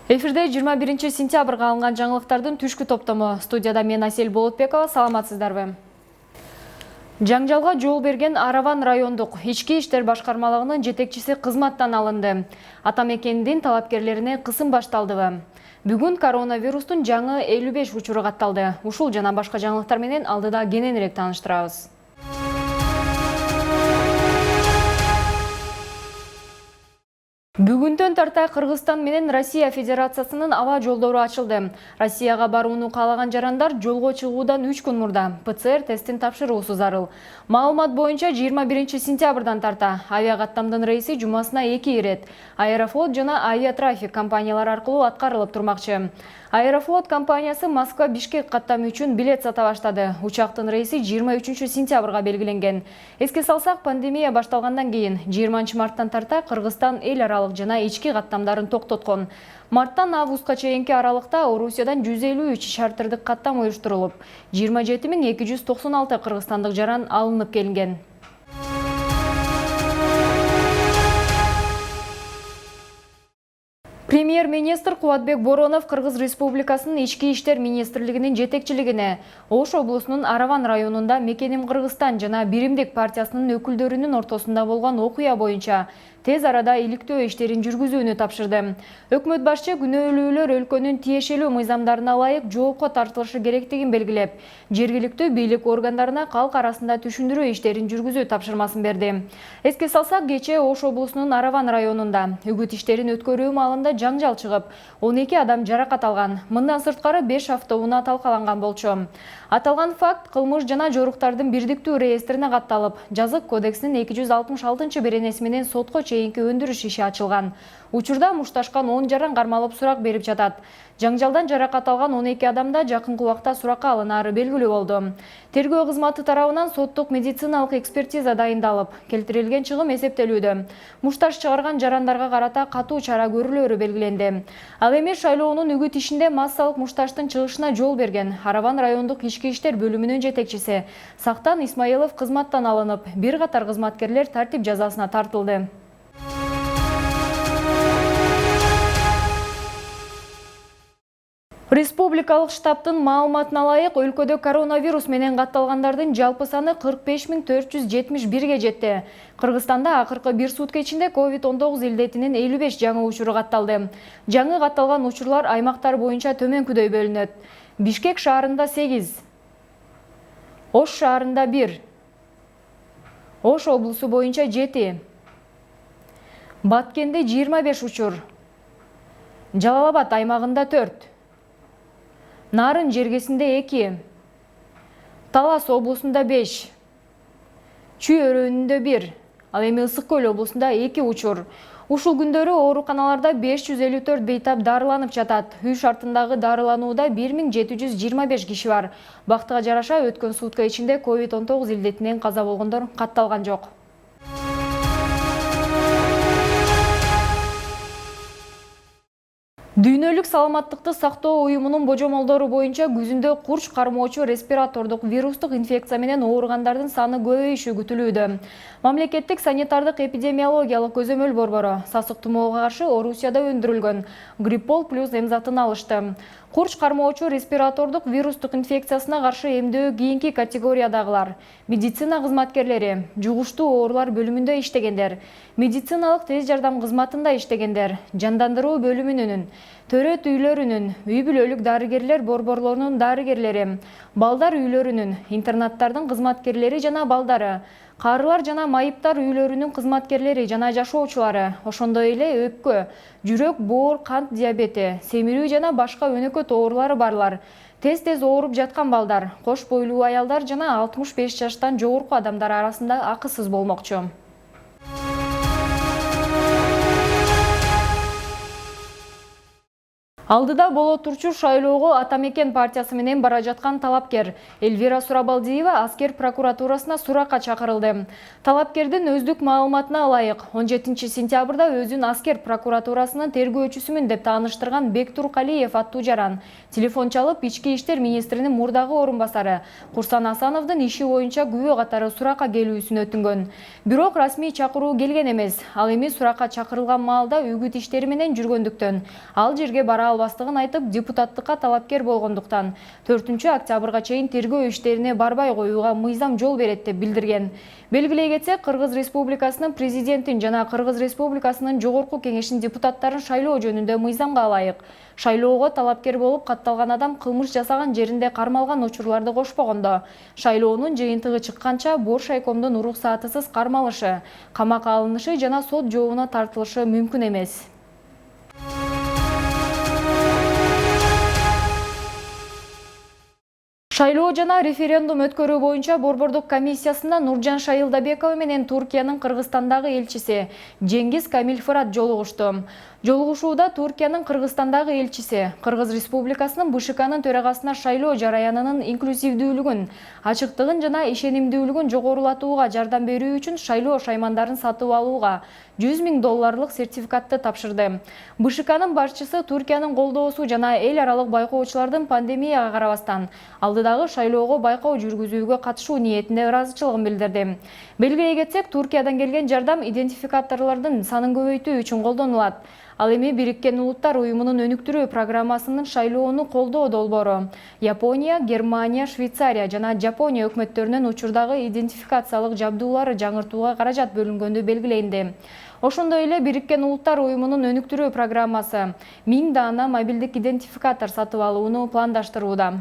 Эфирде 21 сентябрга алынган жаңылыктардын түшкү топтому. Студияда мен Асель Болотбекова, саламатсыздарбы? Жаңжалга жол берген Араван райондук ички иштер башкармалыгынын жетекчиси кызматтан алынды. Атамекендин талапкерлерине кысым башталдыбы? Бүгүн коронавирустун жаңы 55 учуру катталды. Ушул жана башка жаңылыктар менен алдыда кененирээк тааныштырабыз. Бүгүндөн тарта Кыргызстан менен Россия Федерациясынын аба жолдору ачылды. Россияга барууну каалаган жарандар жолго чыгуудан 3 күн мурда ПЦР тестин тапшыруусу зарыл. Маалымат боюнча 21 сентябрдан тарта авиакаттамдын рейси жумасына 2 ирет. Аэрофлот жана авиатрафик компаниялар аркылуу аткарылып турмакчы. Аэрофлот компаниясы Москва-Бишкек каттамы үчүн билет сата баштады. Учактын рейси 23 сентябрга белгиленген. Эске салсак, пандемия башталгандан кийин 20 марттан тарта Кыргызстан эл аралык жана ички каттамдарын токтоткон. Марттан августка чейинки аралыкта Орусиядан 153 чартердик каттам уюштурулуп, 27296 кыргызстандык жаран алынып келинген. Премьер-министр Кубатбек Боронов Кыргыз Республикасынын Ички иштер министрлигинин жетекчилигине Ош облусунун Араван районунда Мекеним Кыргызстан жана Биримдик партиясынын өкүлдөрүнүн ортосунда болгон окуя боюнча тез арада иликтөө иштерин жүргүзүүнү тапшырды. Өкмөт башчы күнөөлүүлөр өлкөнүн тиешелүү мыйзамдарына ылайык жоопко тартылышы керектигин белгилеп, жергиликтүү бийлик органдарына калк арасында түшүндүрүү иштерин жүргүзүү тапшырмасын берди. Эске салсак, кечээ Ош облусунун Араван районунда үгүт иштерин өткөрүү маалында жаңжал чыгып, 12 адам жаракат алган. Мындан сырткары 5 автоунаа талкаланган болчу. Аталган факт кылмыш жана жоруктардын бирдиктүү реестрине катталып, жазык кодексинин 266 беренеси менен сотко чейинки өндүрүш иши ачылган. Учурда мушташкан 10 жаран кармалып сурак берип жатат. Жаңжалдан жаракат алган 12 адамда жакынкы убакта суракка алынары белгилүү болду. Тергөө кызматы тарабынан соттук медициналык экспертиза дайындалып, келтирилген чыгым эсептелүүдө. Мушташ чыгарган жарандарга карата катуу чара көрүлөрү белгиленди. Ал эми шайлоонун үгүт ишинде массалык мушташтын чыгышына жол берген Араван райондук ички иштер бөлүмүнүн жетекчиси Сактан Исмаилов кызматтан алынып, бир катар кызматкерлер тартип жазасына тартылды. Республикалык штабтын маалыматына ылайык, өлкөдө коронавирус менен катталгандардын жалпы саны 45471 жетти. Кыргызстанда акыркы бир сутка ичинде COVID-19 илдетинин 55 жаңы учуру катталды. Жаңы катталган учурлар аймактар боюнча төмөнкүдөй бөлүнөт. Бишкек шаарында 8, Ош шаарында 1, Ош облусу боюнча 7, Баткенде 25 учур, Жалал-Абад аймагында 4, Нарын жергесинде 2, Талас облусунда 5, Чүй өрөөнүндө 1, ал эми Ысык Көл облусунда 2 учур. Ушул күндөрү ооруканаларда 554 бейтап дарыланып жатат. Үй шартындагы дарыланууда 1725 киши бар. Бактыга жараша өткөн сутка ичинде COVID-19 илдетинен каза болгондор катталган жок. Дүйнөлүк саламаттыкты сактоо уюмунун божомолдору боюнча күзүндө курч кармоочу респиратордук вирустук инфекция менен ооругандардын саны көбөйүшү күтүлүүдө. Мамлекеттик санитардык эпидемиологиялык көзөмөл борбору сасык тумоого каршы Орусияда өндүрүлгөн Гриппол плюс эмзатын алышты. Курч кармоочу респиратордук вирустук инфекциясына каршы эмдөө кийинки категориядагылар: медицина кызматкерлери, жугуштуу оорулар бөлүмүндө иштегендер, медициналык тез жардам кызматында иштегендер, жандандыруу бөлүмүнүн, төрөт үйлөрүнүн, үй бүлөлүк дарыгерлер борборлорунун дарыгерлери, балдар үйлөрүнүн, интернаттардын кызматкерлери жана балдары, карылар жана майыптар үйлөрүнүн кызматкерлери жана жашоочулары, ошондой эле өпкө, жүрөк, боор, кант диабети, семирүү жана башка өнөкөт оорулары барлар, тез ооруп жаткан балдар, кош бойлуу аялдар жана 65 жаштан жогорку адамдар арасында акысыз болмокчу. Алдыда боло турчу шайлоого Атамекен партиясы менен бара жаткан талапкер Эльвира Сурабалдиева аскер прокуратурасына суракка чакырылды. Талапкердин өздүк маалыматына ылайык 17 сентябрда өзүн аскер прокуратурасынын тергөөчүсүмүн деп тааныштырган Бектур Калиев аттуу жаран телефон чалып ички иштер министринин мурдагы орун басары Курсан Асановдун иши боюнча күбө катары суракка келүүсүн өтүнгөн. Бирок расмий чакыруу келген эмес. Ал эми суракка чакырылган маалда үгүт иштери менен жүргөндүктөн ал жерге бара бастыгын айтып, депутаттыкка талапкер болгондуктан 4 октябрга чейин тергөө иштерине барбай коюуга мыйзам жол берет деп билдирген. Белгилей кетсек, Кыргыз Республикасынын президентин жана Кыргыз Республикасынын жогорку кеңешинин депутаттарын шайлоо жөнүндө мыйзамга ылайык шайлоого талапкер болуп катталган адам кылмыш жасаган жеринде кармалган учурларды кошпогондо, шайлоонун жыйынтыгы чыкканча Боршайкомдун уруксаатысыз кармалышы, камакка алынышы жана сот жообуна тартылышы мүмкүн эмес. Шайлоо жана референдум өткөрүү боюнча Борбордук комиссиясында Нуржан Шайылдабекова менен Туркиянын Кыргызстандагы элчиси Жеңгиз Камил Фырат жолугушту. Жолугушууда Туркиянын Кыргызстандагы элчиси Кыргыз Республикасынын БШКнын төрагасына шайлоо жараянынын инклюзивдүүлүгүн, ачыктыгын жана ишенимдүүлүгүн жогорулатууга жардам берүү үчүн шайлоо шаймандарын сатып алууга $100 000 сертификатты тапшырды. БШКнын башчысы Туркиянын колдоосу жана эл аралык байкоочулардын пандемияга карабастан алдыдагы шайлоого байкоо жүргүзүүгө катышуу ниетинде ыраазычылыгын билдирди. Белгилей кетсек, Туркиядан келген жардам идентификаторлордун санын көбөйтүү үчүн колдонулат. Ал эми Бириккен Улуттар уюмунун өнүктүрүү программасынын шайлоону колдоо долбоору Япония, Германия, Швейцария жана Жапония өкмөттөрүнүн учурдагы идентификациялык жабдуулары жаңыртууга каражат бөлүнгөнү белгиленди. Ошондой эле Бириккен Улуттар уюмунун өнүктүрүү программасы 1000 даана мобилдик идентификатор сатып алууну пландаштырууда.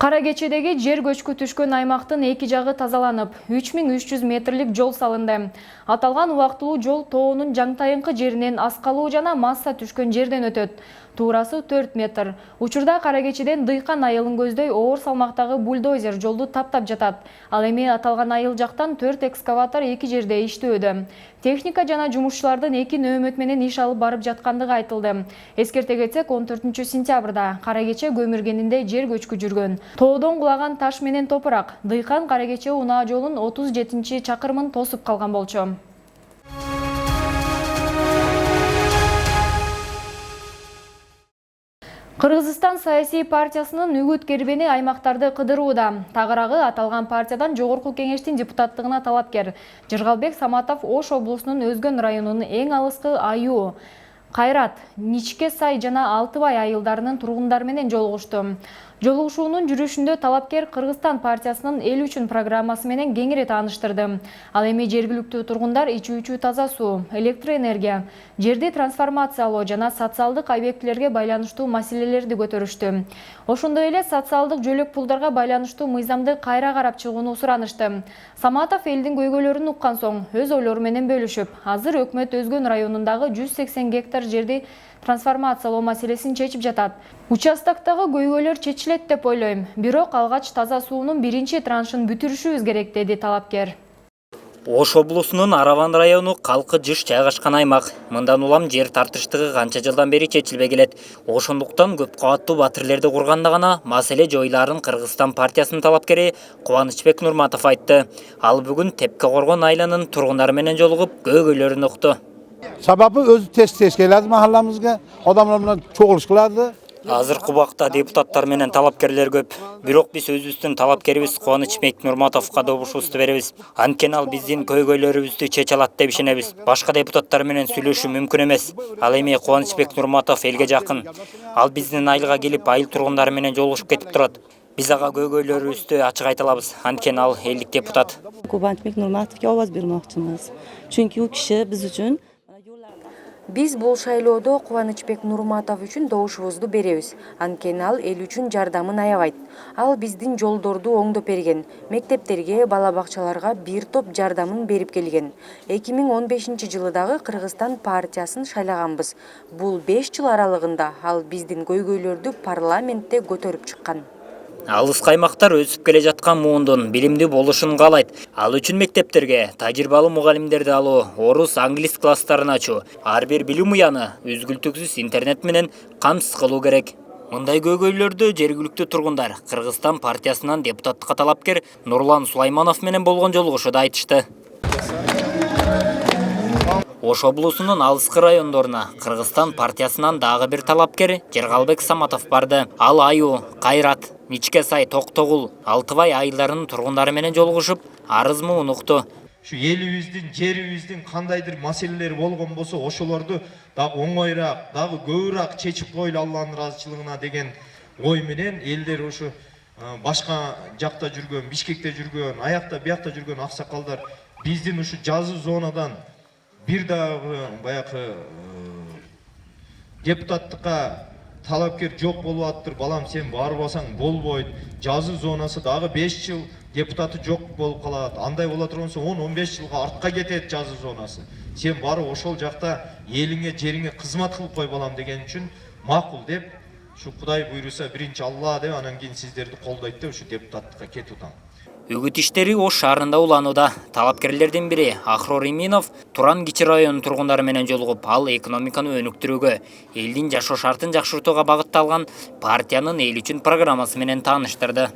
Кара Кечедеги жер көчкү түшкөн аймактын эки жагы тазаланып, 3300 метрлик жол салынды. Аталган убактылуу жол тоонун жаңтайыңкы жеринен аскалуу жана масса түшкөн жерден өтөт. Туурасы 4 метр. Учурда Кара Кечеден Дыйкан айылын көздөй оор салмактагы бульдозер жолду таптап жатат. Ал эми аталган айыл жактан 4 экскаватор эки жерде иштөөдө. Техника жана жумушчулардын эки нөөмөт менен иш алып барып жаткандыгы айтылды. Эскерте кетсек, 14 сентябрда Кара Кече көмүргенинде жер көчкү жүргөн. Тоодон кулаган таш менен топурак Дыйкан Кара Кече унаа жолунун 37-чакырымын тосуп калган болчу. Кыргызстан саясий партиясынын үгүт кербени аймактарды кыдырууда. Тагыраагы аталган партиядан жогорку кеңештин депутаттыгына талапкер Жыргалбек Саматов Ош облусунун Өзгөн районунун эң алыскы Аюу, Кайрат, Ничке Сай жана Алтыбай айылдарынын тургундары менен жолугушту. Жолугушуунун жүрүшүндө талапкер Кыргызстан партиясынын эл үчүн программасы менен кеңири тааныштырды. Ал эми жергиликтүү тургундар ичүүчү таза суу, электроэнергия, жерди трансформациялоо жана социалдык объектилерге байланыштуу маселелерди көтөрүштү. Ошондой эле социалдык жөлөк пулдарга байланыштуу мыйзамды кайра карап чыгууну суранышты. Саматов элдин көйгөйлөрүн уккан соң өз ойлору менен бөлүшүп, азыр өкмөт Өзгөн районундагы 180 гектар жерди трансформациялоо маселесин чечип жатат. Участоктогу көйгөйлөр чечилет деп ойлойм. Бирок алгач таза суунун биринчи траншын бүтүрүшүбүз керек, деди талапкер. Ош облусунун Араван району калкы жыш жайгашкан аймак. Мындан улам жер тартыштыгы канча жылдан бери чечилбей келет. Ошондуктан көп кабаттуу батирлерди курганда гана маселе жойларын Кыргызстан партиясынын талапкери Кубанычбек Нурматов айтты. Ал бүгүн Тепке Коргон айланынын тургундары менен жолугуп көйгөйлөрүн укту. Sababi o'zi tez keladi mahallamizga, odamlar bilan cho'g'ilish qiladi. Азыркы убакта депутаттар менен талапкерлер көп. Бирок биз өзүбүздүн талапкерибиз Кубанычбек Нурматовго добушубузду беребиз. Анткени ал биздин көйгөйлөрүбүздү чече алат деп ишенебиз. Башка депутаттар менен сүйлөшүү мүмкүн эмес. Ал эми Кубанычбек Нурматов элге жакын. Ал биздин айылга келип, айыл тургундары менен жолугушуп кетип турат. Биз ага көйгөйлөрүбүздү ачык айта алабыз. Анткени ал элдик депутат. Кубанычбек Нурматовго овоз бермокчумуз. Чүнки у киши биз үчүн Биз бул шайлоодо Кубанычбек Нурматов үчүн добушубузду беребиз. Анткени ал эл үчүн жардамын аябайт. Ал биздин жолдорду оңдоп берген, мектептерге, бала-бакчаларга бир топ жардамын берип келген. 2015-жылы дагы Кыргызстан партиясын шайлаганбыз. Бул 5 жыл аралыгында ал биздин көйгөйлөрдү парламентте көтөрүп чыккан. Алыс аймактар өсүп келе жаткан муундун билимдүү болушун каалайт. Ал үчүн мектептерге тажрыйбалуу мугалимдерди алуу, орус, англис класстарын ачуу, ар бир билим уяны үзгүлтүксүз интернет менен камсыз кылуу керек. Мындай көйгөйлөрдү жергиликтүү тургундар Кыргызстан партиясынан депутаттыкка талапкер Нурлан Сулайманов менен болгон жолугушууда айтышты. Ош облусунун алыскы райондоруна Кыргызстан партиясынан дагы бир талапкер Жергалбек Саматов барды. Ал Аюу, Кайрат, Ничке Сай, Токтогул, Алтыбай айылдарынын тургундары менен жолугушуп, арыз муун укту. Şu elibиздин, жерибиздин кандайдыр маселелери болгон болсо, ошолорду дагы оңойраак, дагы көбүрөөк чечип койлу Алланын ыраазычылыгына деген ой менен элдер ошо башка жакта жүргөн, Бишкекте жүргөн, аякта биякта жүргөн аксакалдар биздин ушу жазуу зонадан бир дагы баягы депутаттыкка талапкер жок болуп аттыр. Балам, сен барбасаң болбойт. Жазуу зонасы дагы 5 жыл депутаты жок болуп калат. Андай боло турган соң 10-15 жылга артка кетет жазуу зонасы. Сен барып ошол жакта элиңе, жериңе кызмат кылып кой балам деген үчүн макул деп, ушу Кудай буйруса биринчи Алла деп, анан кийин сиздерди колдойт деп ушу депутаттыкка кетип атам. Үгүт иштери Ош шаарында уланууда. Талапкерлердин бири Ахрор Иминов Туран Кичи районунун тургундары менен жолугуп, ал экономиканы өнүктүрүүгө, элдин жашоо шартын жакшыртууга багытталган партиянын эл үчүн программасы менен тааныштырды.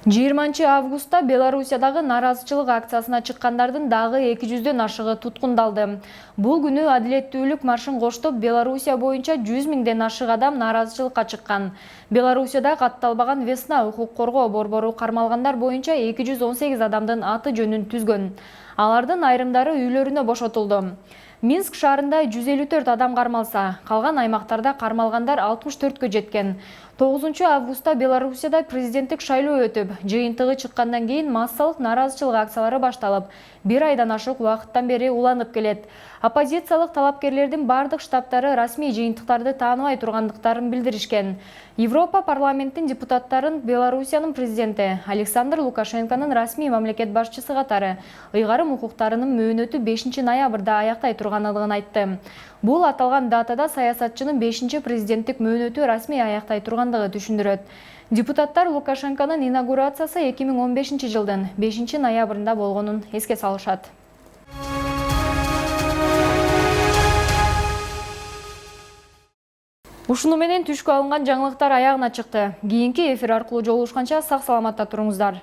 Августта Белоруссиядагы наразычылык акциясына чыккандардын дагы 200дөн ашыгы туткундалды. Бул күнү адилеттүүлүк маршын коштоп Белоруссия боюнча 100 миңден ашык адам наразычылыкка чыккан. Белоруссияда катталбаган Весна укук коргоо борбору кармалгандар боюнча 218 адамдын аты жөнүн түзгөн. Алардын айрымдары үйлөрүнө бошотулду. Минск шаарында 154 адам кармалса, калган аймактарда кармалгандар 64кө жеткен. 9 августта Белоруссияда президенттик шайлоо өтүп, жыйынтыгы чыккандан кийин массалык наразычылык акциялары башталып, бир айдан ашык убакыттан бери уланып келет. Оппозициялык талапкерлердин бардык штабтары расмий жыйынтыктарды тааныбай тургандыктарын билдиришкен. Европа парламенттин депутаттарын Белоруссиянын президенти Александр Лукашенконун расмий мамлекет башчысы катары ыйгарым укуктарынын мөөнөтү 5 ноябрда аяктай турганлыгын айтты. Бул аталган датада саясатчынын 5 президенттик мөөнөтү расмий аяктай тургандыгы түшүндүрөт. Депутаттар Лукашенконун инаугурациясы 2015 жылдын 5 ноябрында болгонун эске салышат. Ушуну менен түшкү алынган жаңылыктар аягына чыкты. Кийинки эфир аркылуу жолугушканча сак саламатта туруңуздар.